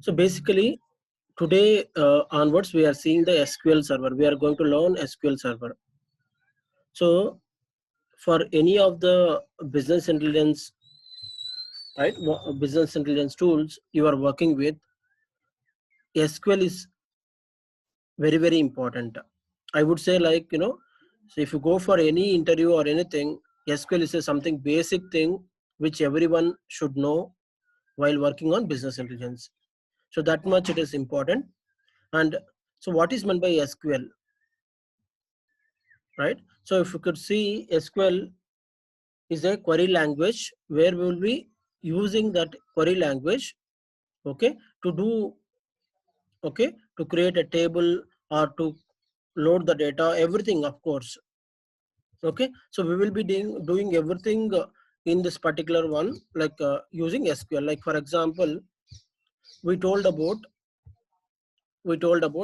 So basically, today onwards, we are seeing the SQL Server. We are going to learn SQL Server. So for any of the business intelligence, right, business intelligence tools you are working with, SQL is very, very important. I would say, like, so if you go for any interview or anything, SQL is something basic thing which everyone should know while working on business intelligence. So that much it is important. And so what is meant by SQL, right? So if you could see, SQL is a query language where we will be using that query language, okay, to do, okay, to create a table or to load the data, everything, of course. Okay, so we will be doing everything in this particular one, like using SQL. Like for example, we told about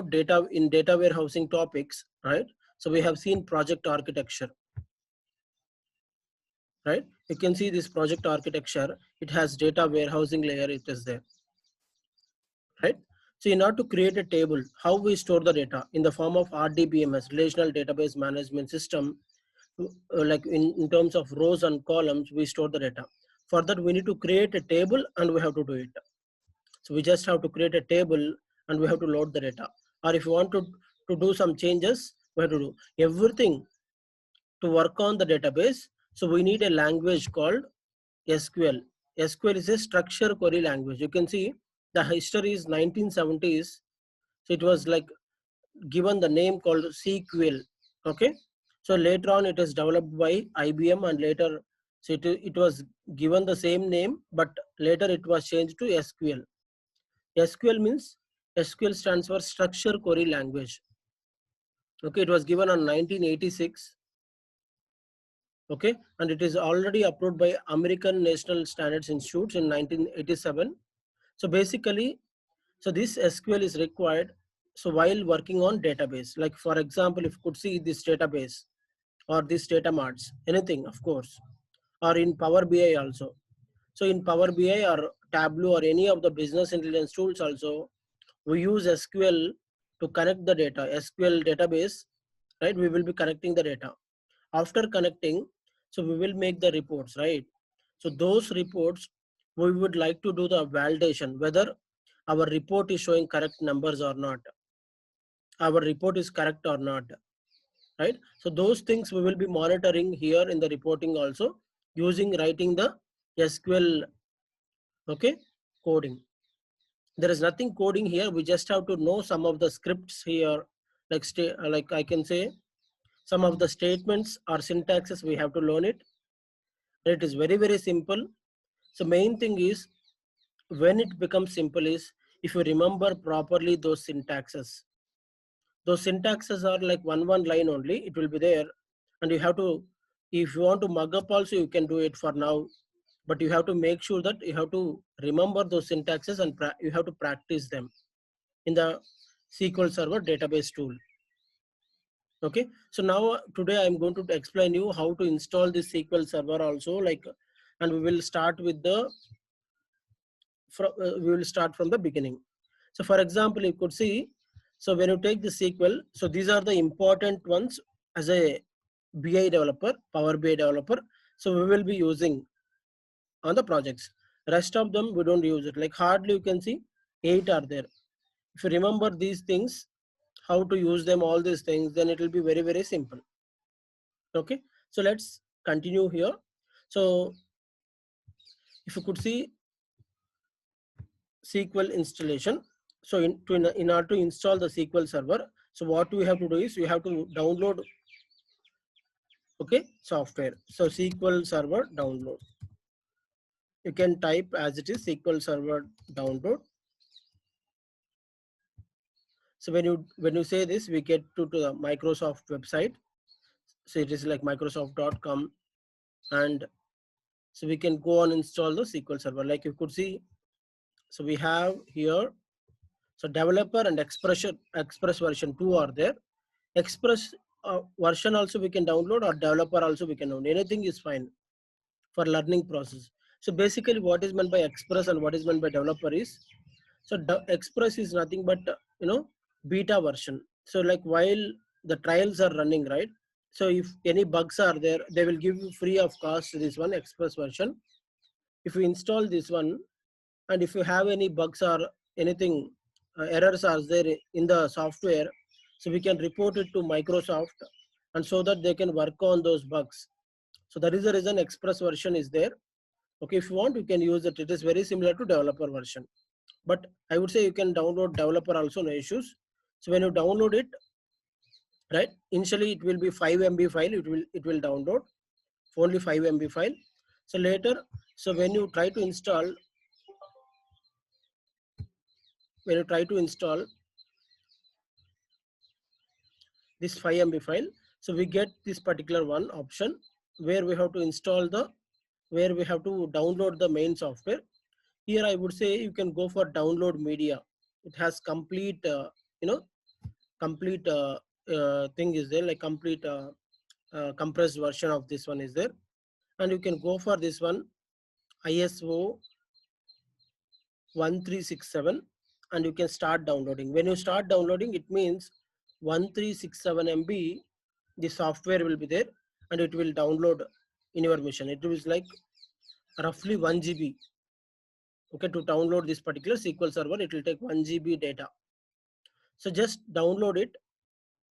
data in data warehousing topics, right? So we have seen project architecture, right? You can see this project architecture. It has data warehousing layer. It is there, right? So in order to create a table, how we store the data in the form of RDBMS, Relational Database Management System, like in terms of rows and columns, we store the data. For that, we need to create a table and we have to do it. So we just have to create a table and we have to load the data. Or if you want to do some changes, we have to do everything to work on the database. So we need a language called SQL. SQL is a structure query language. You can see the history is 1970s. So it was like given the name called SQL. Okay. So later on it is developed by IBM, and later so it was given the same name, but later it was changed to SQL. SQL means, SQL stands for structure query language. Okay, it was given on 1986. Okay, and it is already approved by American National Standards Institute in 1987. So basically, so this SQL is required. So while working on database, like for example, if you could see this database or this data marts, anything, of course, or in Power BI also. So in Power BI or Tableau or any of the business intelligence tools also, we use SQL to connect the data, SQL database, right? We will be connecting the data. After connecting, so we will make the reports, right? So those reports, we would like to do the validation, whether our report is showing correct numbers or not, our report is correct or not, right? So those things we will be monitoring here in the reporting also, using writing the SQL, okay, coding. There is nothing coding here. We just have to know some of the scripts here, like I can say some of the statements or syntaxes we have to learn it. It is very, very simple. So main thing is, when it becomes simple is if you remember properly those syntaxes. Those syntaxes are like one line only. It will be there, and you have to, if you want to mug up also, you can do it for now. But you have to make sure that you have to remember those syntaxes and you have to practice them in the SQL Server database tool. Okay, so now today I'm going to explain you how to install this SQL Server also, like, and we will start with the we will start from the beginning. So for example, you could see, so when you take the SQL, so these are the important ones as a BI developer, Power BI developer. So we will be using on the projects. Rest of them we don't use it. Like hardly you can see 8 are there. If you remember these things, how to use them, all these things, then it will be very, very simple. Okay, so let's continue here. So if you could see SQL installation. So in order to install the SQL Server, so what we have to do is we have to download, okay, software. So SQL Server download. You can type as it is, SQL Server download. So when you say this, we get to the Microsoft website. So it is like Microsoft.com, and so we can go on install the SQL Server. Like you could see, so we have here, so developer and Express version 2 are there. Express version also we can download, or developer also we can download. Anything is fine for learning process. So basically what is meant by Express and what is meant by developer is, So the Express is nothing but beta version. So like while the trials are running, right? So if any bugs are there, they will give you free of cost this one Express version. If you install this one, and if you have any bugs or anything errors are there in the software, so we can report it to Microsoft, and so that they can work on those bugs. So that is the reason Express version is there. Okay, if you want, you can use it. It is very similar to developer version, but I would say you can download developer also, no issues. So when you download it, right, initially it will be 5 MB file. It will download only 5 MB file. So later, so when you try to install this 5 MB file, so we get this particular one option where we have to install the where we have to download the main software. Here I would say you can go for download media. It has complete you know complete thing is there, like complete compressed version of this one is there, and you can go for this one ISO 1367, and you can start downloading. When you start downloading, it means 1367 MB the software will be there, and it will download in your machine. It is like roughly 1 GB. Okay, to download this particular SQL Server, it will take 1 GB data. So just download it.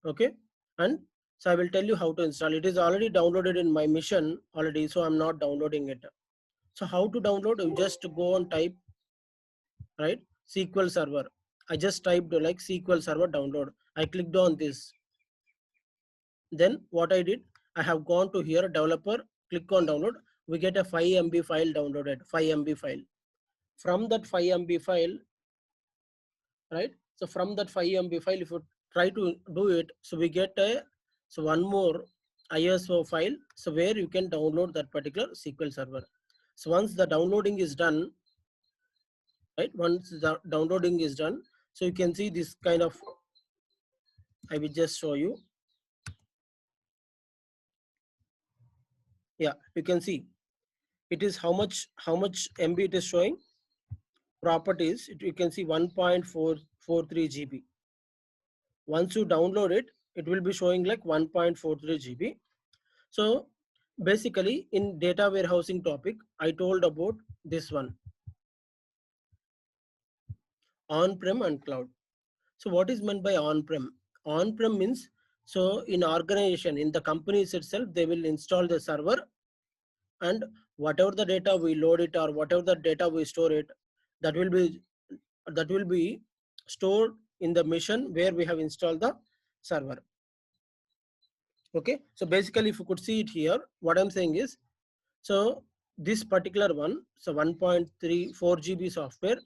Okay, and so I will tell you how to install. It is already downloaded in my mission already, so I'm not downloading it. So how to download? You just go and type, right, SQL Server. I just typed like SQL Server download. I clicked on this. Then what I did, I have gone to here developer, click on download. We get a 5 MB file downloaded, 5 MB file. From that 5 MB file, right? So from that 5 MB file, if you try to do it, so we get a one more ISO file, so where you can download that particular SQL Server. So once the downloading is done, right? Once the downloading is done, so you can see this kind of. I will just show you. Yeah, you can see it is how much MB it is showing. Properties, you can see 1.443 GB. Once you download it, it will be showing like 1.43 GB. So basically in data warehousing topic, I told about this one, on-prem and cloud. So what is meant by on-prem? On-prem means, so in organization, in the companies itself, they will install the server, and whatever the data we load it or whatever the data we store it, that will be stored in the machine where we have installed the server. Okay, so basically if you could see it here, what I'm saying is, so this particular one, so 1.34 GB software,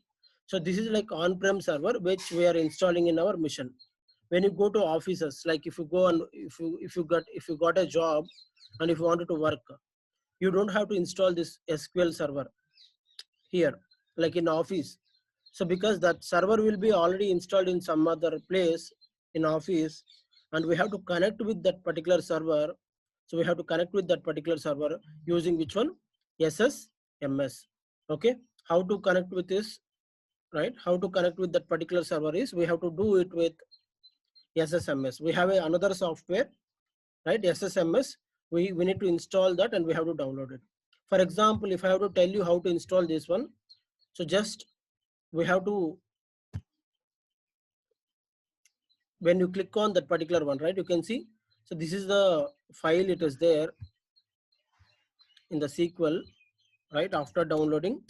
so this is like on-prem server which we are installing in our machine. When you go to offices, like if you go and if you got a job and if you wanted to work, you don't have to install this SQL server here like in office. So because that server will be already installed in some other place in office, and we have to connect with that particular server. So we have to connect with that particular server using which one? SSMS. Okay, how to connect with this, right? How to connect with that particular server is we have to do it with SSMS. We have another software, right? SSMS. We need to install that and we have to download it. For example, if I have to tell you how to install this one, so just we have to, when you click on that particular one, right, you can see, so this is the file, it is there in the SQL, right, after downloading.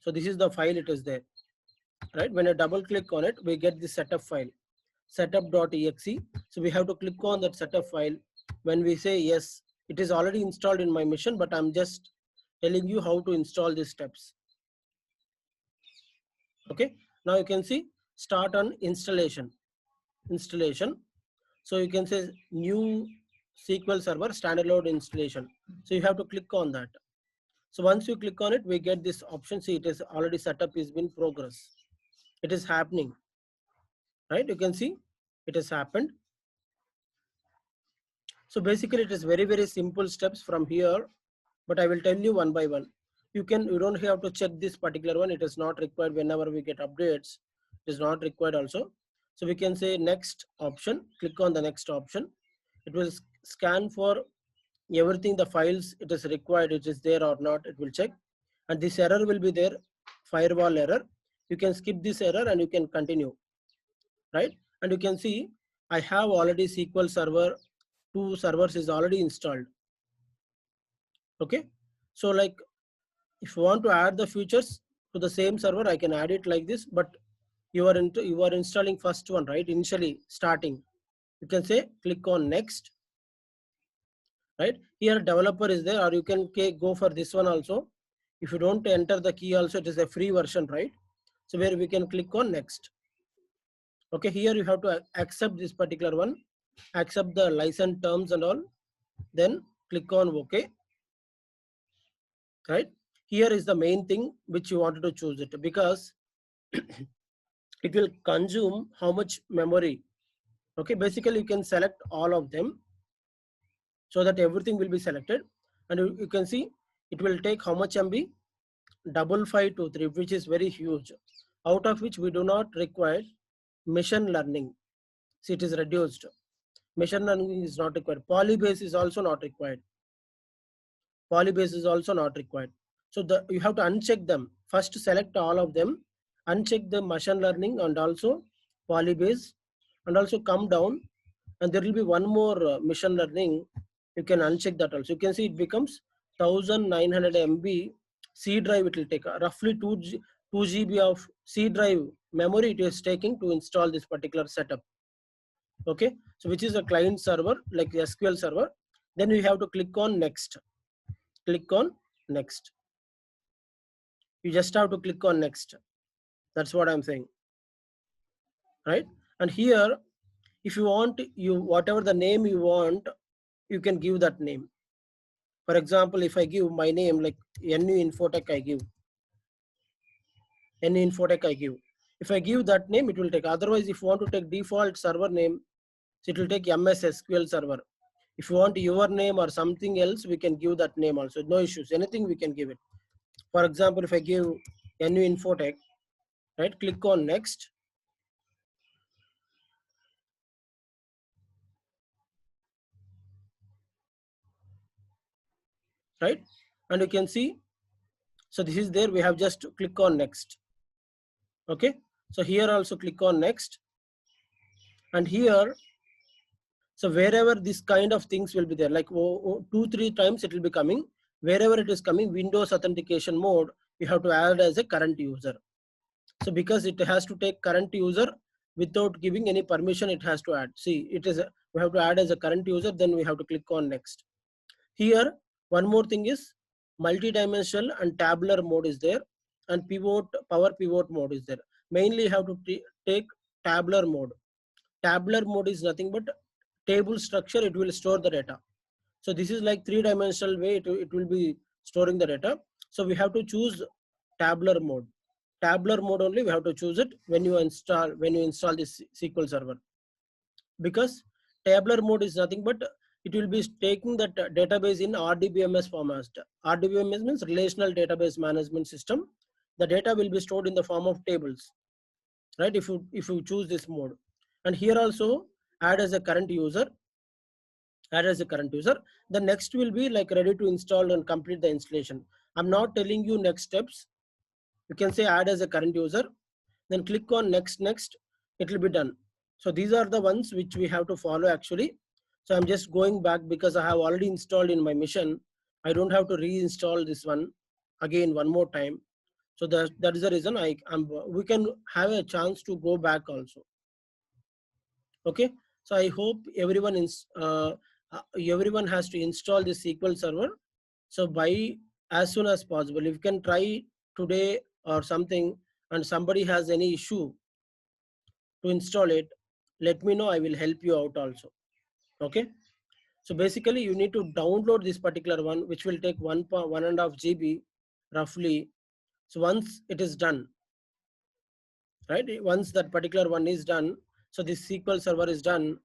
So this is the file, it is there, right? When I double click on it, we get the setup file, setup.exe. So we have to click on that setup file. When we say yes, it is already installed in my machine, but I'm just telling you how to install these steps. Okay, now you can see start on installation. So you can say new SQL Server standalone installation. So you have to click on that. So once you click on it, we get this option. See, it is already set up, is in progress. It is happening, right? You can see it has happened. So basically it is very, very simple steps from here, but I will tell you one by one. you don't have to check this particular one. It is not required whenever we get updates. It is not required also. So we can say next option, click on the next option. It will scan for everything, the files it is required, it is there or not, it will check. And this error will be there, firewall error. You can skip this error and you can continue, right? And you can see I have already SQL Server 2 servers is already installed. Okay, so like if you want to add the features to the same server, I can add it like this. But you are installing first one, right? Initially starting, you can say click on next, right? Here developer is there, or you can go for this one also. If you don't enter the key also, it is a free version, right? So where we can click on next. Okay, here you have to accept this particular one, accept the license terms and all, then click on OK, right? Here is the main thing which you wanted to choose it, because it will consume how much memory. Okay, basically you can select all of them so that everything will be selected, and you can see it will take how much MB, 5523, which is very huge, out of which we do not require machine learning. See, it is reduced. Machine learning is not required. Polybase is also not required. Polybase is also not required. So you have to uncheck them. First select all of them, uncheck the machine learning and also polybase, and also come down, and there will be one more machine learning. You can uncheck that also. You can see it becomes 1900 MB C drive. It will take roughly 2 GB of C drive memory it is taking to install this particular setup. Okay, so which is a client server like SQL Server. Then you have to click on next. Click on next. You just have to click on next. That's what I'm saying, right? And here, if you want, you whatever the name you want, you can give that name. For example, if I give my name like Nuinfotech, I give Nuinfotech, I give. If I give that name, it will take. Otherwise, if you want to take default server name, so it will take MS SQL Server. If you want your name or something else, we can give that name also. No issues. Anything we can give it. For example, if I give Nuinfotech, right? Click on next. Right? And you can see, so this is there. We have just to click on next. Okay. So here also click on next. And here, so wherever this kind of things will be there, like 2-3 times it will be coming. Wherever it is coming, Windows authentication mode, you have to add as a current user. So because it has to take current user without giving any permission, it has to add. See, it is we have to add as a current user. Then we have to click on next. Here, one more thing is multi-dimensional and tabular mode is there, and power pivot mode is there. Mainly you have to take tabular mode. Tabular mode is nothing but table structure. It will store the data. So this is like 3-dimensional way it will be storing the data. So we have to choose tabular mode. Tabular mode only we have to choose it when you install this SQL Server, because tabular mode is nothing but it will be taking that database in RDBMS format. RDBMS means relational database management system. The data will be stored in the form of tables, right? If you choose this mode. And here also add as a current user. Add as a current user. The next will be like ready to install and complete the installation. I'm not telling you next steps. You can say add as a current user, then click on next. It will be done. So these are the ones which we have to follow actually. So I'm just going back because I have already installed in my mission. I don't have to reinstall this one again one more time. So that is the reason we can have a chance to go back also. Okay, so I hope everyone everyone has to install this SQL Server. So by as soon as possible, if you can try today or something, and somebody has any issue to install it, let me know. I will help you out also. Okay. So basically, you need to download this particular one, which will take 1.5 GB roughly. So once it is done, right? Once that particular one is done, so this SQL Server is done,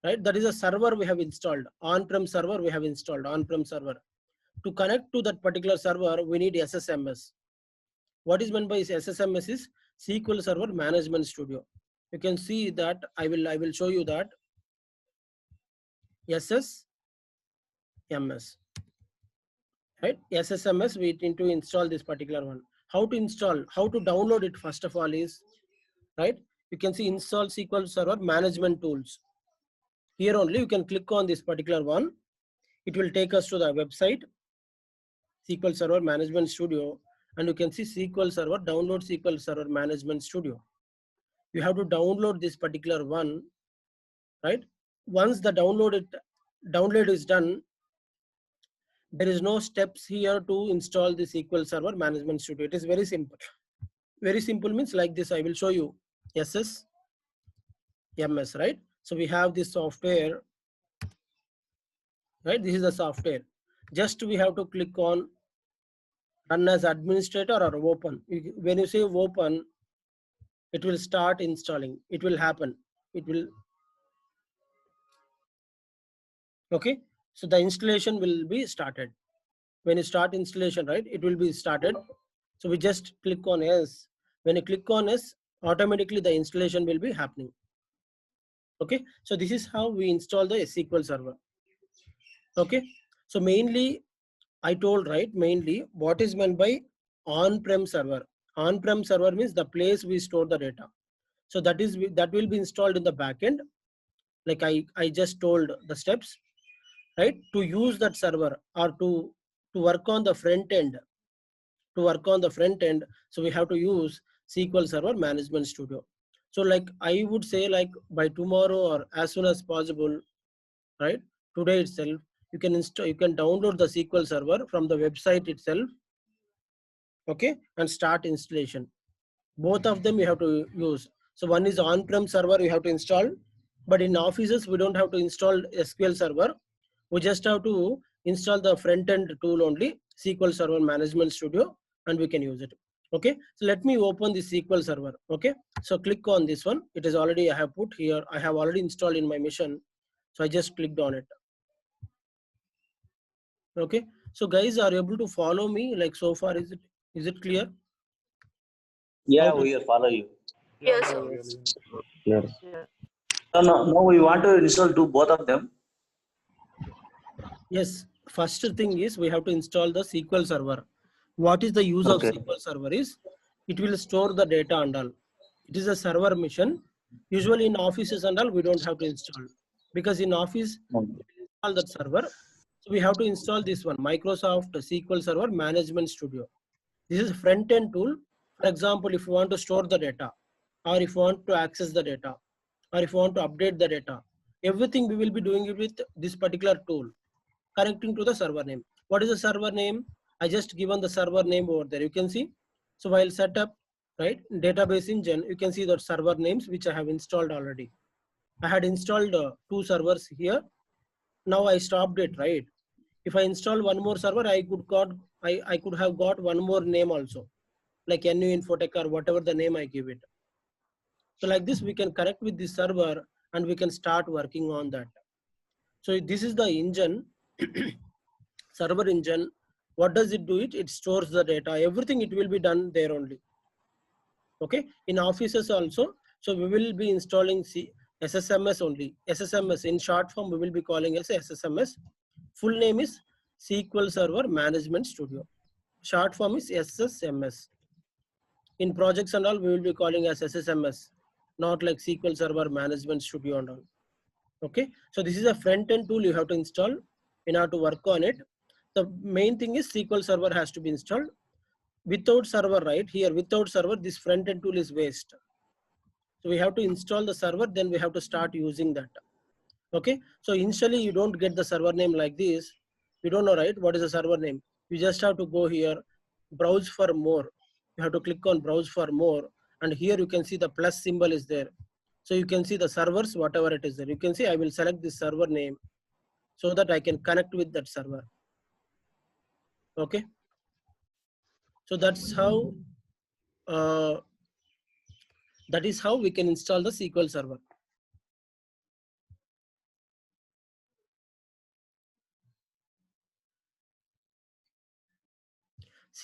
right? That is a server we have installed. On-prem server we have installed. On-prem server. To connect to that particular server, we need SSMS. What is meant by SSMS is SQL Server Management Studio. You can see that I will show you that SSMS, right? SSMS, we need to install this particular one. How to install, how to download it first of all is, right? You can see install SQL Server Management Tools. Here only you can click on this particular one. It will take us to the website, SQL Server Management Studio, and you can see SQL Server, download SQL Server Management Studio. You have to download this particular one, right? Once the download is done, there is no steps here to install the SQL Server Management Studio. It is very simple. Very simple means like this. I will show you. SSMS, right? So we have this software, right? This is the software. Just we have to click on run as administrator or open. When you say open, it will start installing. It will happen. It will, okay. So the installation will be started. When you start installation, right, it will be started. So we just click on yes. When you click on yes, automatically the installation will be happening. Okay. So this is how we install the SQL Server. Okay. So mainly I told, right, mainly what is meant by on-prem server. On-prem server means the place we store the data. So that will be installed in the backend. Like I just told the steps, right? To use that server or to work on the front end, so we have to use SQL Server Management Studio. So like I would say, like by tomorrow or as soon as possible, right? Today itself, you can download the SQL Server from the website itself, okay, and start installation. Both of them you have to use. So one is on-prem server you have to install, but in offices we don't have to install SQL Server. We just have to install the front-end tool only, SQL Server Management Studio, and we can use it. Okay, so let me open the SQL Server. Okay, so click on this one. It is already, I have put here, I have already installed in my machine. So I just clicked on it. Okay, so guys are able to follow me, like so far, is it clear? Yeah, we will follow you. Yes. Yes. So now we want to install both of them. Yes, first thing is we have to install the SQL Server. What is the use of SQL Server is, it will store the data and all. It is a server mission. Usually in offices and all, we don't have to install, because in office, we install that server. So we have to install this one, Microsoft SQL Server Management Studio. This is a front-end tool. For example, if you want to store the data, or if you want to access the data, or if you want to update the data, everything we will be doing it with this particular tool, connecting to the server name. What is the server name? I just given the server name over there. You can see. So while set up, right, database engine, you can see the server names which I have installed already. I had installed 2 servers here. Now I stopped it, right? If I install one more server, I could have got one more name also, like Nuinfotech or whatever the name I give it. So like this, we can connect with this server and we can start working on that. So this is the engine, server engine. What does it do? It stores the data. Everything it will be done there only. Okay. In offices also. So we will be installing SSMS only. SSMS in short form we will be calling as SSMS. Full name is SQL Server Management Studio. Short form is SSMS. In projects and all, we will be calling as SSMS, not like SQL Server Management Studio and all. Okay, so this is a front-end tool you have to install in order to work on it. The main thing is SQL Server has to be installed. Without server, right here, without server, this front-end tool is waste. So we have to install the server, then we have to start using that. Okay, so initially you don't get the server name like this. You don't know, right? What is the server name? You just have to go here, browse for more. You have to click on browse for more, and here you can see the plus symbol is there. So you can see the servers, whatever it is there. You can see I will select this server name so that I can connect with that server. Okay. So that's how we can install the SQL Server.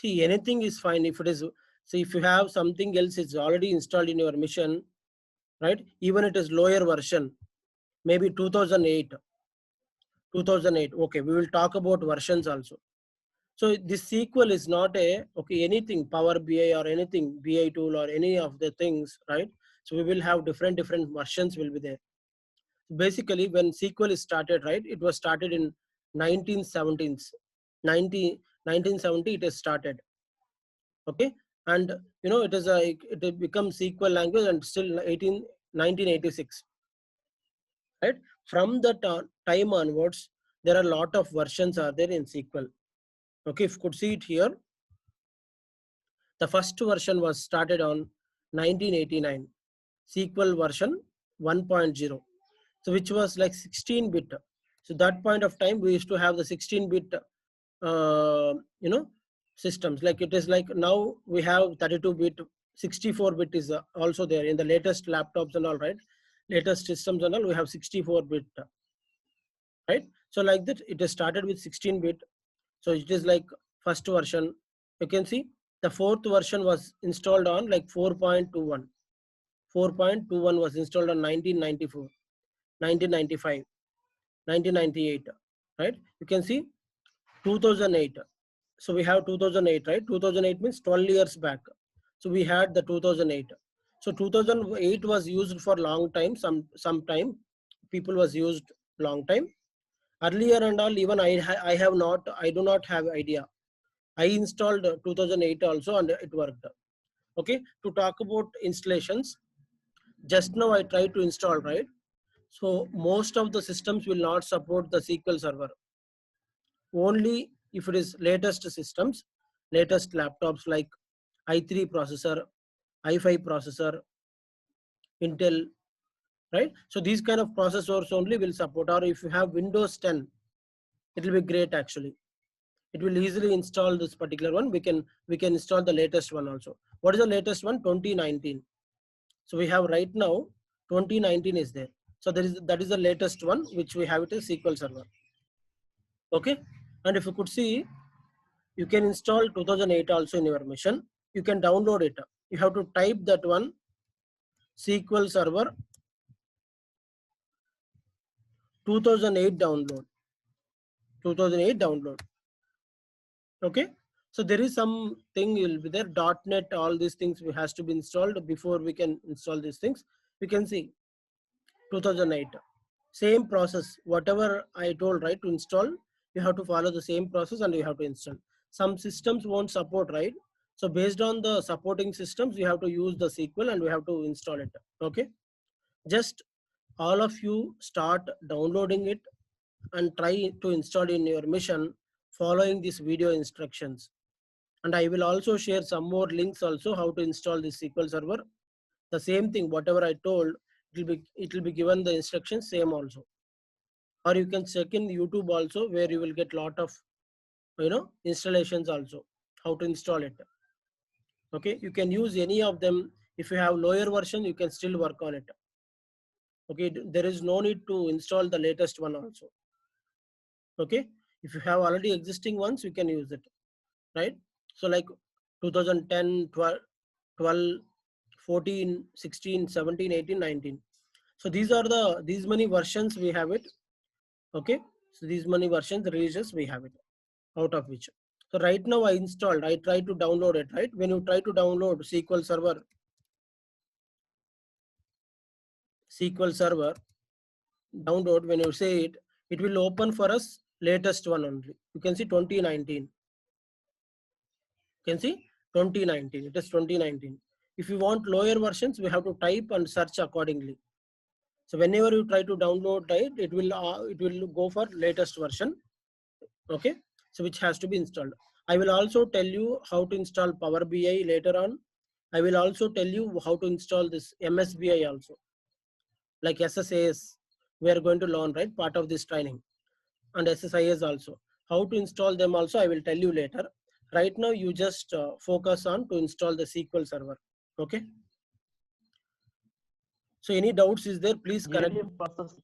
See, anything is fine if it is. So if you have something else, it's already installed in your machine, right? Even it is lower version, maybe 2008. 2008. Okay, we will talk about versions also. So this SQL is not a okay anything Power BI or anything BI tool or any of the things, right? So we will have different versions will be there. Basically, when SQL is started, right? It was started in 1970s. 1970 it is started. Okay, and you know it is a it becomes SQL language and still 1986, right? From that time onwards, there are a lot of versions are there in SQL. Okay, if you could see it here, the first version was started on 1989, SQL version 1.0, so which was like 16-bit. So that point of time, we used to have the 16-bit, you know, systems. Like it is like now we have 32-bit, 64-bit is also there in the latest laptops and all, right? Latest systems and all, we have 64-bit, right? So like that, it is started with 16-bit. So it is like first version. You can see the fourth version was installed on like 4.21. 4.21 was installed on 1994, 1995, 1998, right? You can see 2008. So we have 2008, right? 2008 means 12 years back. So we had the 2008. So 2008 was used for long time. Some time people was used long time. Earlier and all, even I have not, I do not have idea. I installed 2008 also and it worked. Okay, to talk about installations, just now I tried to install, right? So most of the systems will not support the SQL Server. Only if it is latest systems, latest laptops like i3 processor, i5 processor, Intel, right? So these kind of processors only will support. Or if you have Windows 10, it will be great actually. It will easily install this particular one. We can install the latest one also. What is the latest one? 2019. So we have right now 2019 is there. So that is the latest one which we have it is SQL Server. Okay, and if you could see, you can install 2008 also in your machine. You can download it. You have to type that one SQL Server 2008 download. 2008 download. Okay, so there is something will be there. .NET, all these things has to be installed before we can install these things. We can see 2008. Same process. Whatever I told, right, to install, you have to follow the same process and you have to install. Some systems won't support, right? So based on the supporting systems, you have to use the SQL and we have to install it. Okay. Just all of you start downloading it and try to install in your machine following these video instructions. And I will also share some more links also how to install this SQL Server. The same thing, whatever I told, it will be given the instructions same also. Or you can check in YouTube also where you will get lot of installations also, how to install it. Okay, you can use any of them. If you have lower version, you can still work on it. Okay, there is no need to install the latest one also. Okay, if you have already existing ones, you can use it, right? So like 2010, 12, 14, 16, 17, 18, 19. So these many versions we have it. Okay, so these many versions releases we have it, out of which. So right now I installed, I try to download it, right? When you try to download SQL Server download, when you say it, it will open for us latest one only. You can see 2019. You can see 2019. It is 2019. If you want lower versions, we have to type and search accordingly. So whenever you try to download, right, it will go for latest version. Okay, so which has to be installed. I will also tell you how to install Power BI later on. I will also tell you how to install this MSBI also, like SSAS. We are going to learn, right, part of this training, and SSIS also. How to install them also I will tell you later. Right now you just focus on to install the SQL Server. Okay. So any doubts is there? Please correct. ADM process.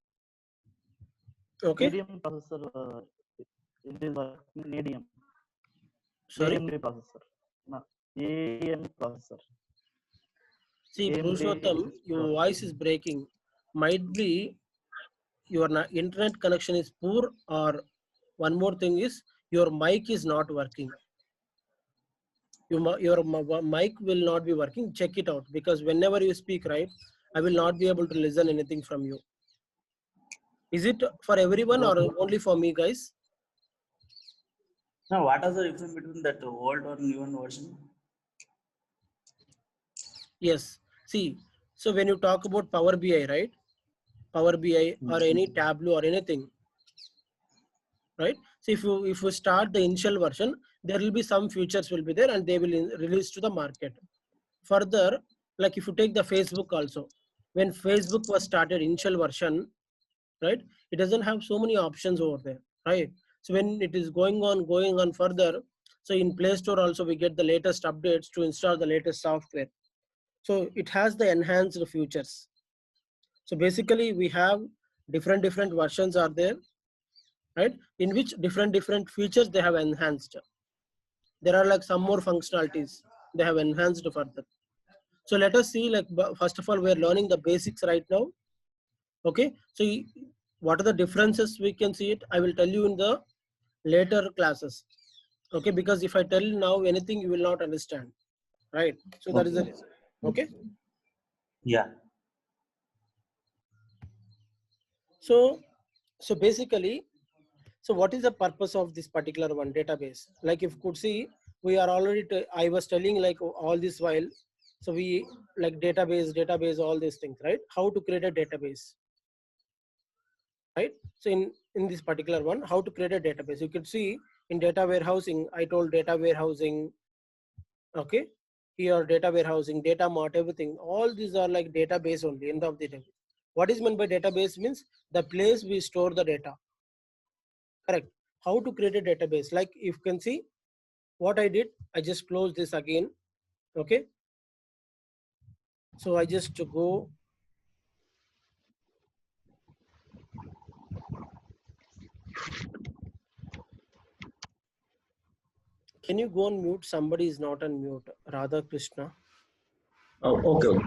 Okay. ADM processor. It is working ADM. Sorry. ADM processor. AM processor. See, AM Purushottam, your voice is breaking. Might be your internet connection is poor, or one more thing is your mic is not working. Your mic will not be working. Check it out, because whenever you speak, right, I will not be able to listen anything from you. Is it for everyone or only for me, guys? Now, what is the difference between that old or new version? Yes. See, so when you talk about Power BI, right? Power BI or any Tableau or anything, right? So if you start the initial version, there will be some features will be there and they will release to the market. Further, like if you take the Facebook also, when Facebook was started initial version, right, it doesn't have so many options over there, right? So when it is going on further, so in Play Store also we get the latest updates to install the latest software. So it has the enhanced features. So basically we have different versions are there, right, in which different features they have enhanced. There are like some more functionalities they have enhanced further. So let us see, like first of all we are learning the basics right now. Okay, so what are the differences we can see it, I will tell you in the later classes. Okay, because if I tell you now anything you will not understand, right? So that is the reason. Okay, Yeah. so basically, so what is the purpose of this particular one database? Like if you could see, we are already I was telling like all this while, so we like database all these things, right? How to create a database, right? So in this particular one, how to create a database, you can see in data warehousing, I told data warehousing. Okay, here data warehousing, data mart, everything, all these are like database only. End of the day, what is meant by database means the place we store the data. Correct. How to create a database, like if you can see what I did, I just close this again. Okay, so I just go, can you go on mute? Somebody is not on mute. Radha Krishna. Oh, okay.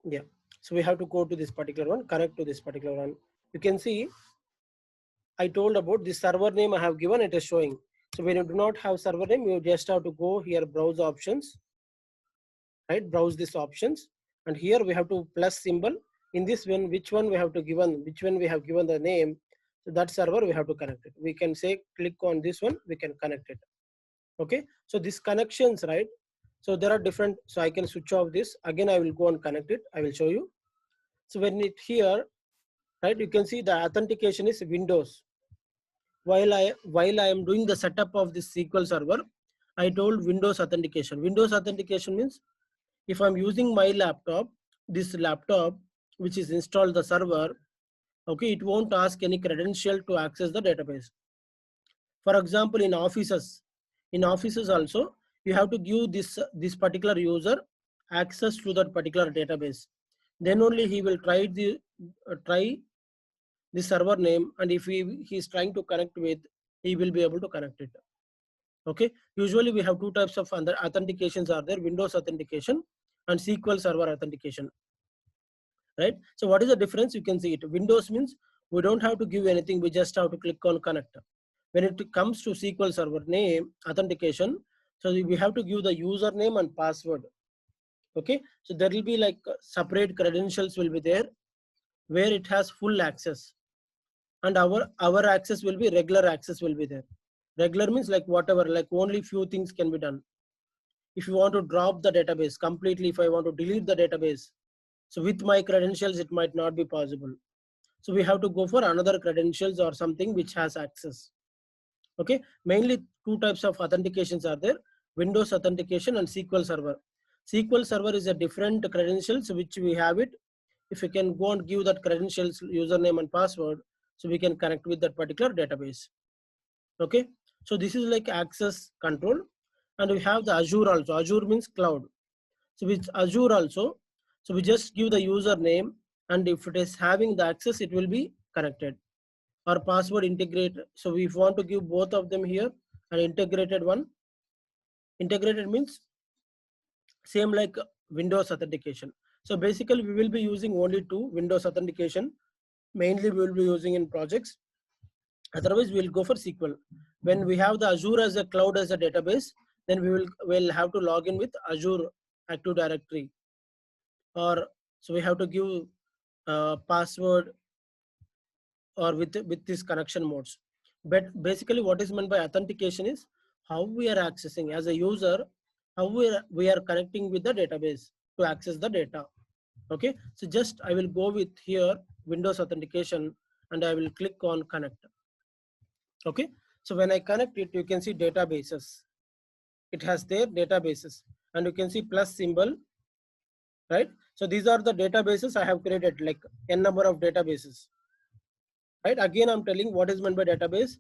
Yeah, so we have to go to this particular one, connect to this particular one. You can see I told about the server name I have given, it is showing. So when you do not have server name, you just have to go here, browse options, right? Browse these options, and here we have to plus symbol. In this one, which one we have to given, which one we have given the name, so that server we have to connect it. We can say click on this one, we can connect it. Okay, so these connections, right? So there are different, so I can switch off this again, I will go and connect it, I will show you. So when it here, right, you can see the authentication is Windows. While I am doing the setup of this SQL Server, I told Windows authentication. Windows authentication means if I'm using my laptop, this laptop which is installed the server, okay, it won't ask any credential to access the database. For example, in offices also, you have to give this particular user access to that particular database. Then only he will try the server name, and if he is trying to connect with, he will be able to connect it. Okay, usually we have two types of authentications are there: Windows authentication and SQL Server authentication, right? So what is the difference? You can see it. Windows means we don't have to give anything, we just have to click on connect. When it comes to SQL Server name authentication, so we have to give the username and password. Okay, so there will be like separate credentials will be there where it has full access, and our access will be regular access will be there. Regular means like whatever, like only few things can be done. If you want to drop the database completely, if I want to delete the database, so with my credentials it might not be possible, so we have to go for another credentials or something which has access. Okay, mainly two types of authentications are there: Windows authentication and SQL Server. SQL Server is a different credentials which we have it. If you can go and give that credentials, username and password, so we can connect with that particular database. Okay, so this is like access control. And we have the Azure also. Azure means cloud. So with Azure also, so we just give the username, and if it is having the access, it will be connected. or password integrate. So we want to give both of them here, an integrated one. Integrated means same like Windows authentication. So basically we will be using only two Windows authentication. Mainly we will be using in projects. Otherwise we'll go for SQL. When we have the Azure as a cloud as a database, then we'll have to log in with Azure Active Directory, or so we have to give password or with these connection modes. But basically what is meant by authentication is how we are accessing as a user, how we are connecting with the database to access the data. Okay, so just I will go with here Windows authentication and I will click on connect. Okay, so when I connect it, you can see databases. It has their databases and you can see plus symbol, right? So these are the databases I have created, like n number of databases, right? Again I'm telling what is meant by database.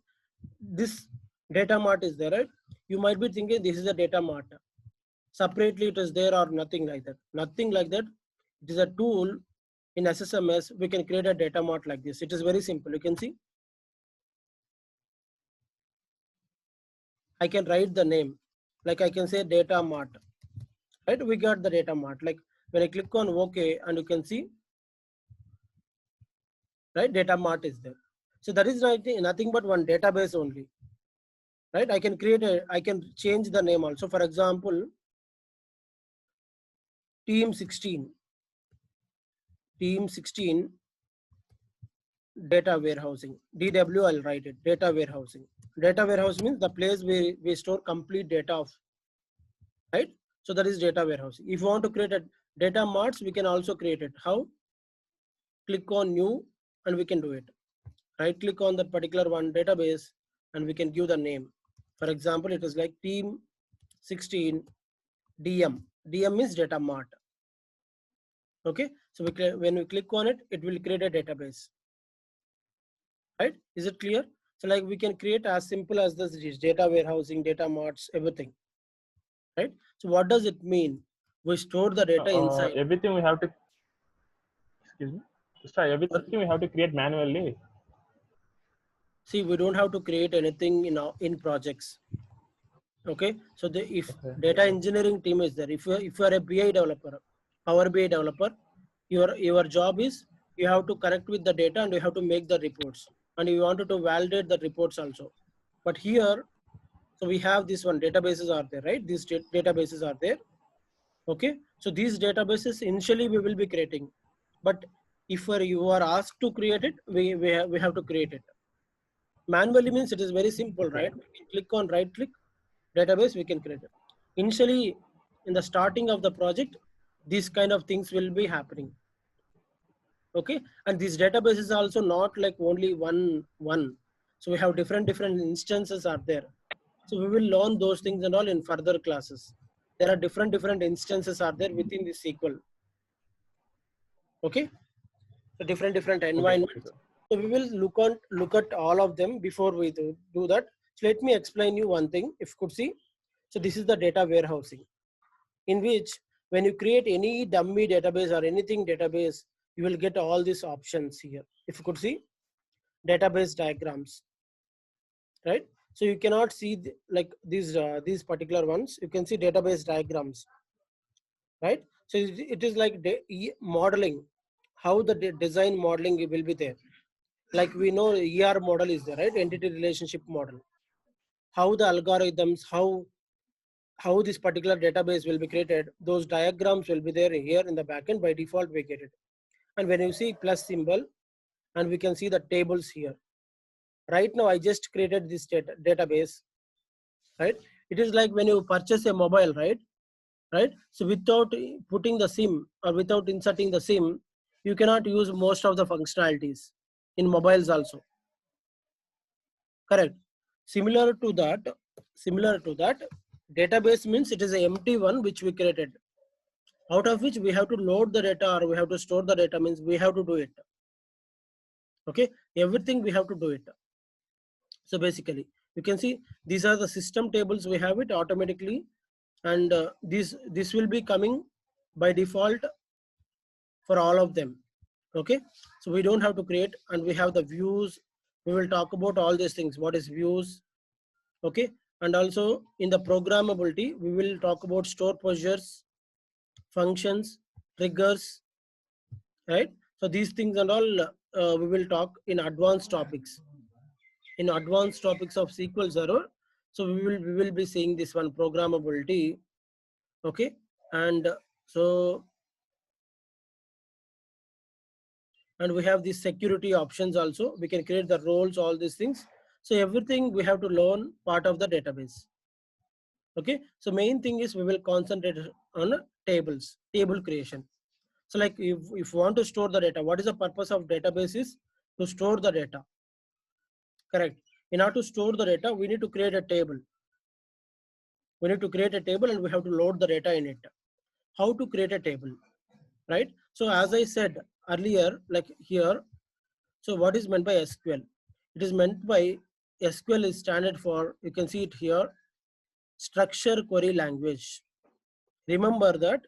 This data mart is there, right? You might be thinking this is a data mart, separately it is there, or nothing like that. Nothing like that. It is a tool in SSMS. We can create a data mart like this. It is very simple. You can see I can write the name, like I can say data mart, right? We got the data mart. Like when I click on OK, and you can see, right, data mart is there. So that is nothing but one database only, right? I can create I can change the name also. For example, team 16 data warehousing, DW I'll write it, data warehousing. Data warehouse means the place we store complete data of, right? So that is data warehousing. If you want to create a data marts, we can also create it. How? Click on new and we can do it. Right click on that particular one database and we can give the name. For example, it is like team 16 DM. DM means data mart. Okay, so when we click on it, it will create a database. Right? Is it clear? So like we can create as simple as this, data warehousing, data marts, everything. Right? So what does it mean? We store the data inside. Everything we have to, excuse me, everything we have to create manually. See, we don't have to create anything in projects. Okay, so if data engineering team is there, if you are a BI developer, Power BI developer, your job is you have to connect with the data and you have to make the reports, and you wanted to validate the reports also. But here, so we have this one, databases are there, right? These databases are there. Okay, so these databases initially we will be creating, but if you are asked to create it, we have to create it manually. Means it is very simple, right? We can click on right click database, we can create it. Initially in the starting of the project, these kind of things will be happening. Okay, and this database is also not like only one. So we have different instances are there. So we will learn those things and all in further classes. There are different instances are there within the SQL. Okay, so different environments. So we will look at all of them before we do that. So let me explain you one thing, if you could see. So this is the data warehousing, in which when you create any dummy database or anything database, you will get all these options here. If you could see database diagrams, right? So you cannot see like these particular ones. You can see database diagrams, right? So it is like modeling, how the design modeling will be there. Like we know ER model is there, right? Entity relationship model. How the algorithms, how this particular database will be created, those diagrams will be there here in the backend. By default we get it. And when you see plus symbol, and we can see the tables here. Right now I just created this database, right? It is like when you purchase a mobile, right? So without putting the SIM or without inserting the SIM, you cannot use most of the functionalities in mobiles also. Correct. Similar to that, database means it is an empty one which we created, out of which we have to load the data or we have to store the data. Means we have to do it. Okay, everything we have to do it. So basically you can see these are the system tables, we have it automatically, and this will be coming by default for all of them. Okay, so we don't have to create, and we have the views, we will talk about all these things. What is views? Okay. And also in the programmability, we will talk about store procedures, functions, triggers, right? So these things and all we will talk in advanced topics. In advanced topics of SQL Server, so we will be seeing this one, programmability. Okay. And and we have these security options also. We can create the roles, all these things. So everything we have to learn part of the database. Okay. So main thing is we will concentrate on tables, table creation. So like if you want to store the data, what is the purpose of database is to store the data. Correct. In order to store the data, we need to create a table. We need to create a table and we have to load the data in it. How to create a table, right? So as I said earlier, like here, so what is meant by SQL? It is meant by SQL is standard for, you can see it here, structure query language. Remember that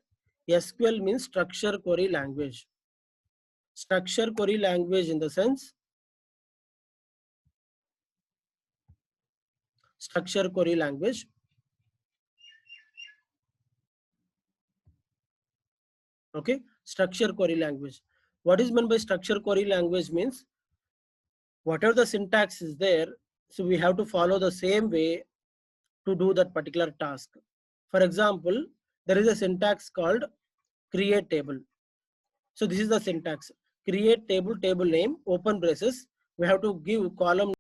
SQL means structure query language. Structure query language in the sense, structure query language. Okay, structure query language. What is meant by structure query language means whatever the syntax is there, so we have to follow the same way to do that particular task. For example, there is a syntax called create table. So this is the syntax: create table, table name, open braces. We have to give column